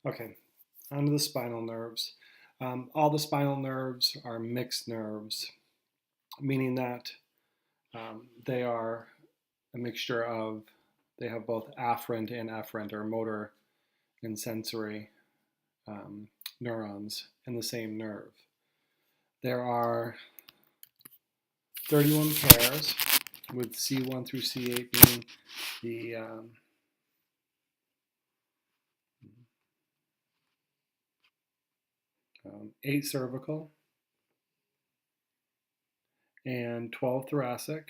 Okay, onto the spinal nerves. All the spinal nerves are mixed nerves, meaning that they are a mixture of, they have both afferent and efferent, or motor and sensory neurons in the same nerve. There are 31 pairs, with C1 through C8 being the 8 cervical and 12 thoracic.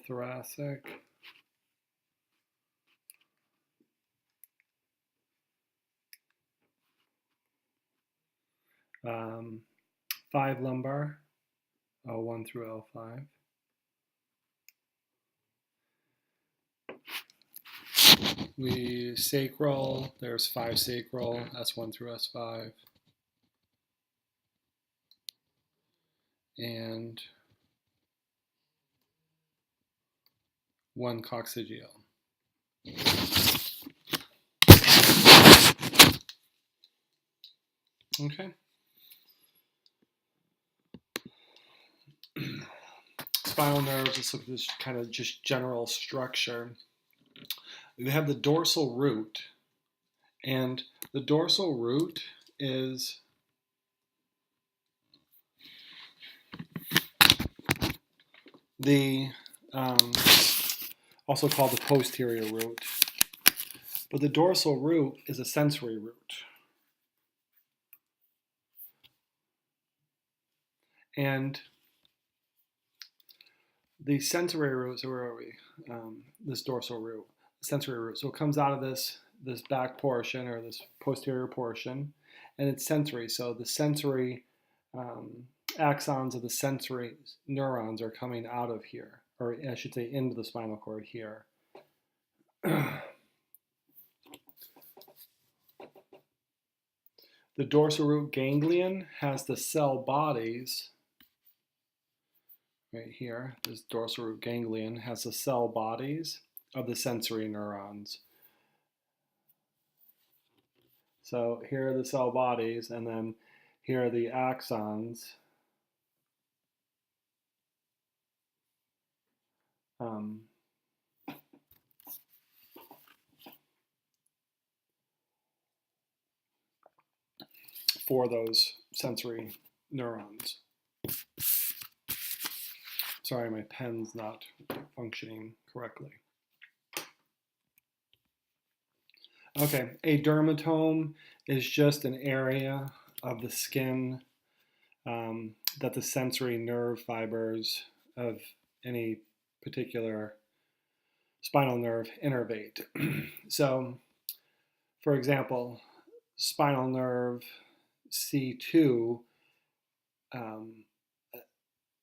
Thoracic, 5 lumbar, L1 through L5. We sacral, there's 5 sacral, S1 through S5. And 1 coccygeal. Okay. Spinal nerves, let's look at this kind of just general structure. We have the dorsal root, and the dorsal root is the also called the posterior root, but the dorsal root is a sensory root. And the sensory root, so where are we? This dorsal root, sensory root. So it comes out of this back portion, or this posterior portion, and it's sensory. So the sensory axons of the sensory neurons are coming out of here, or I should say into the spinal cord here. The dorsal root ganglion has the cell bodies right here. This dorsal root ganglion has the cell bodies of the sensory neurons. So here are the cell bodies, and then here are the axons. For those sensory neurons. Sorry, my pen's not functioning correctly. Okay, a dermatome is just an area of the skin that the sensory nerve fibers of any particular spinal nerve innervate. So, for example, spinal nerve C2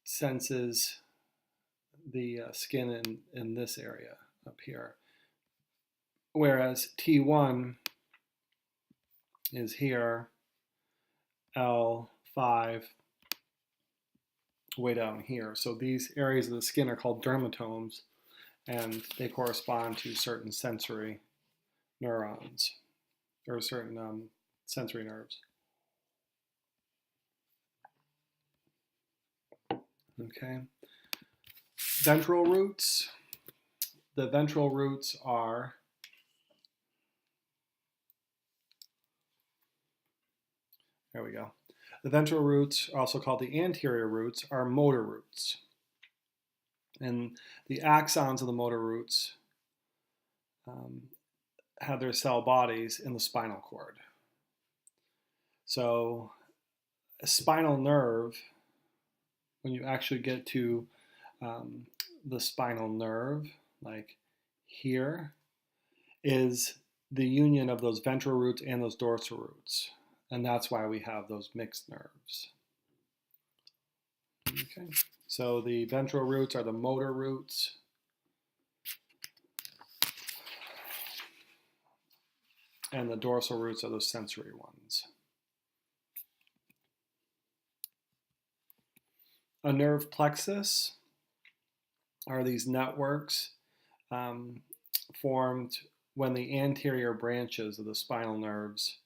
senses the skin in this area up here, whereas T1 is here, L5 way down here. So these areas of the skin are called dermatomes, and they correspond to certain sensory neurons, or certain sensory nerves. Okay. Ventral roots. The ventral roots are there we go. The ventral roots, also called the anterior roots, are motor roots. And the axons of the motor roots have their cell bodies in the spinal cord. So a spinal nerve, when you actually get to the spinal nerve, like here, is the union of those ventral roots and those dorsal roots. And that's why we have those mixed nerves. Okay, so the ventral roots are the motor roots. And the dorsal roots are those sensory ones. A nerve plexus are these networks formed when the anterior branches of the spinal nerves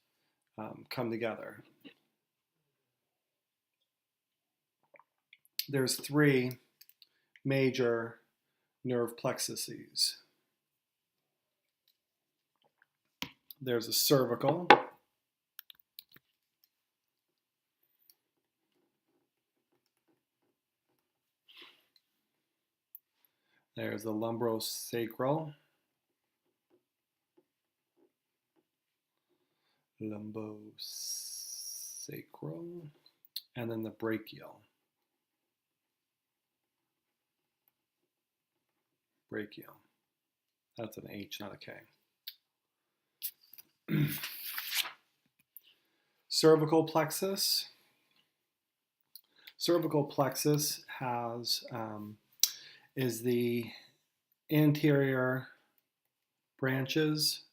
come together. There's three major nerve plexuses. There's a cervical, there's the lumbosacral, and then the brachial. Brachial. That's an H, not a K. Cervical plexus. Cervical plexus is the anterior branches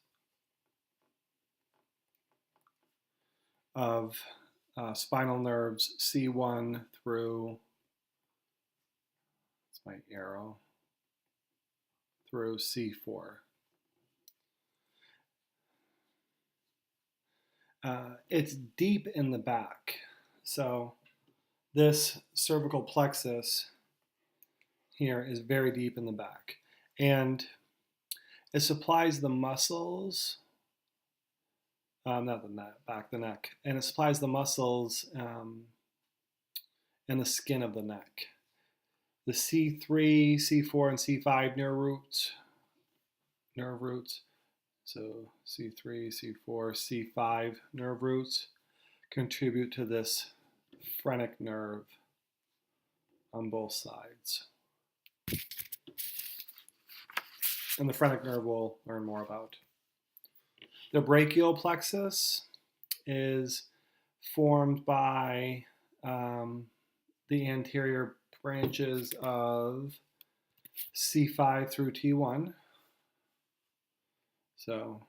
of spinal nerves C1 through, that's my arrow, through C4. It's deep in the back. So this cervical plexus here is very deep in the back. And it supplies the muscles, not the back, the neck. And it supplies the muscles and the skin of the neck. The C3, C4, and C5 nerve roots, so C3, C4, C5 nerve roots contribute to this phrenic nerve on both sides. And the phrenic nerve we'll learn more about. The brachial plexus is formed by the anterior branches of C5 through T1. So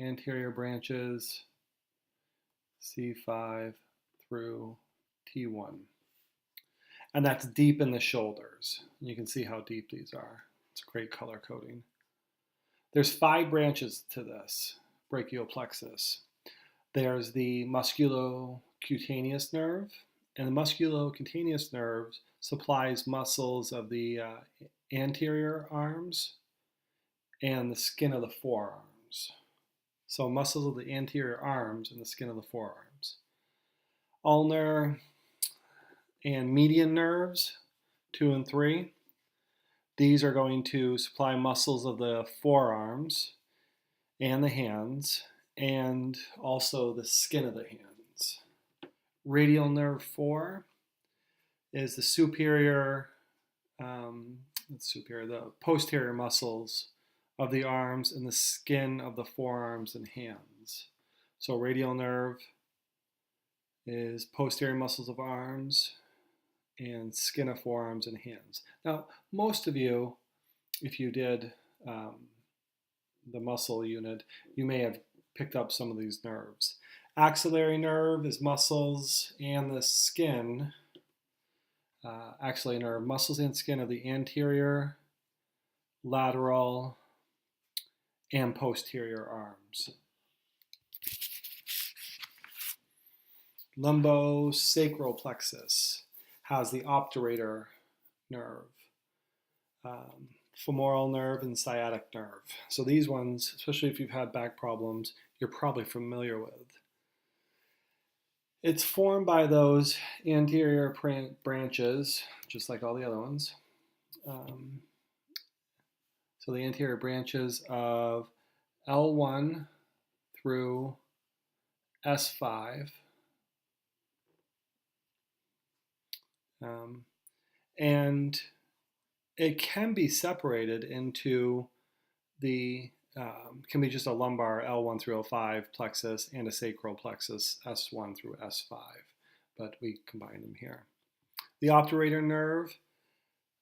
anterior branches C5 through T1. And that's deep in the shoulders. You can see how deep these are. It's great color coding. There's 5 branches to this brachial plexus. There's the musculocutaneous nerve, and the musculocutaneous nerve supplies muscles of the anterior arms and the skin of the forearms. So muscles of the anterior arms and the skin of the forearms. Ulnar and median nerves, 2 and 3. These are going to supply muscles of the forearms and the hands, and also the skin of the hands. Radial nerve 4 is the the posterior muscles of the arms and the skin of the forearms and hands. So radial nerve is posterior muscles of arms and skin of forearms and hands. Now, most of you, if you did the muscle unit, you may have picked up some of these nerves. Axillary nerve is muscles and the skin, axillary nerve, muscles and skin of the anterior, lateral, and posterior arms. Lumbosacral plexus has the obturator nerve, femoral nerve, and sciatic nerve. So these ones, especially if you've had back problems, you're probably familiar with. It's formed by those anterior branches, just like all the other ones. So the anterior branches of L1 through S5. And it can be separated into can be just a lumbar L1 through L5 plexus and a sacral plexus S1 through S5, but we combine them here. The obturator nerve,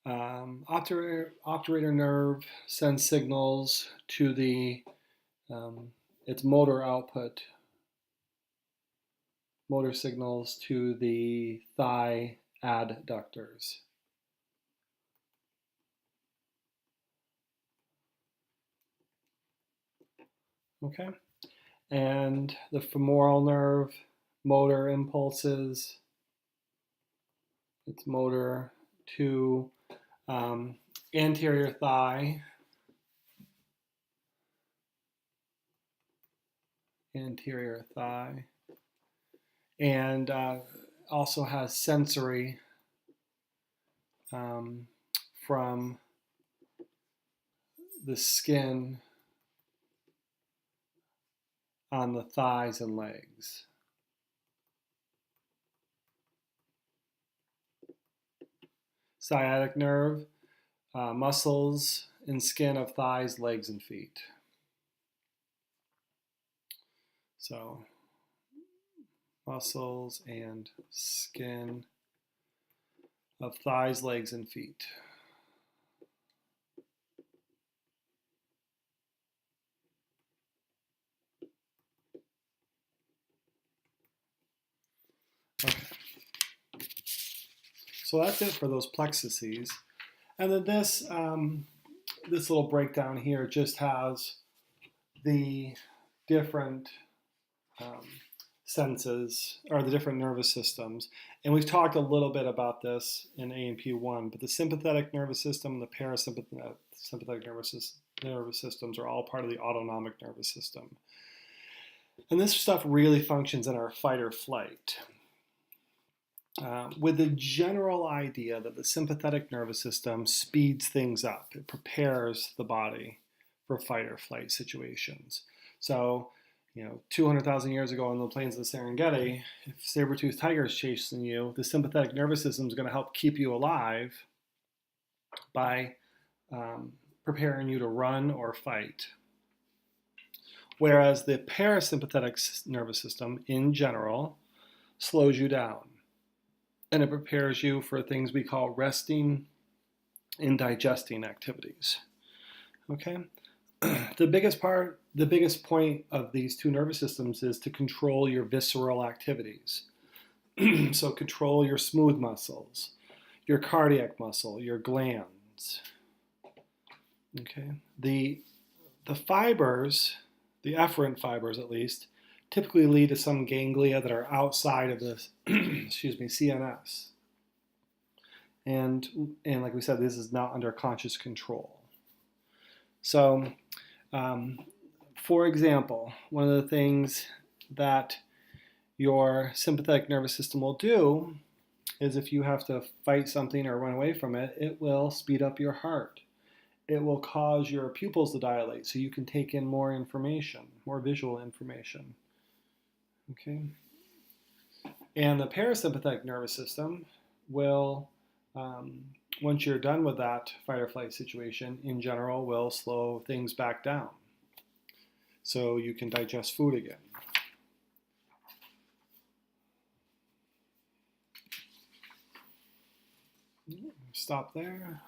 obturator nerve sends signals to the its motor signals to the thigh adductors. Okay, and the femoral nerve, motor impulses. It's motor to anterior thigh, and also has sensory from the skin on the thighs and legs. Sciatic nerve, muscles and skin of thighs, legs, and feet. So muscles and skin of thighs, legs, and feet. Okay. So that's it for those plexuses. And then this little breakdown here just has the different senses, or the different nervous systems. And we've talked a little bit about this in A&P1, but the sympathetic nervous system and the parasympathetic nervous systems are all part of the autonomic nervous system. And this stuff really functions in our fight or flight. With the general idea that the sympathetic nervous system speeds things up. It prepares the body for fight or flight situations. So, 200,000 years ago on the plains of the Serengeti, if saber-toothed tiger is chasing you, the sympathetic nervous system is going to help keep you alive by preparing you to run or fight. Whereas the parasympathetic nervous system, in general, slows you down. And it prepares you for things we call resting and digesting activities. Okay? The biggest point of these two nervous systems is to control your visceral activities. So control your smooth muscles, your cardiac muscle, your glands. Okay? The fibers, the efferent fibers at least, typically lead to some ganglia that are outside of the CNS. And like we said, this is not under conscious control. So, for example, one of the things that your sympathetic nervous system will do is if you have to fight something or run away from it, it will speed up your heart. It will cause your pupils to dilate so you can take in more information, more visual information. Okay. And the parasympathetic nervous system will, once you're done with that fight or flight situation, in general, will slow things back down so you can digest food again. Stop there.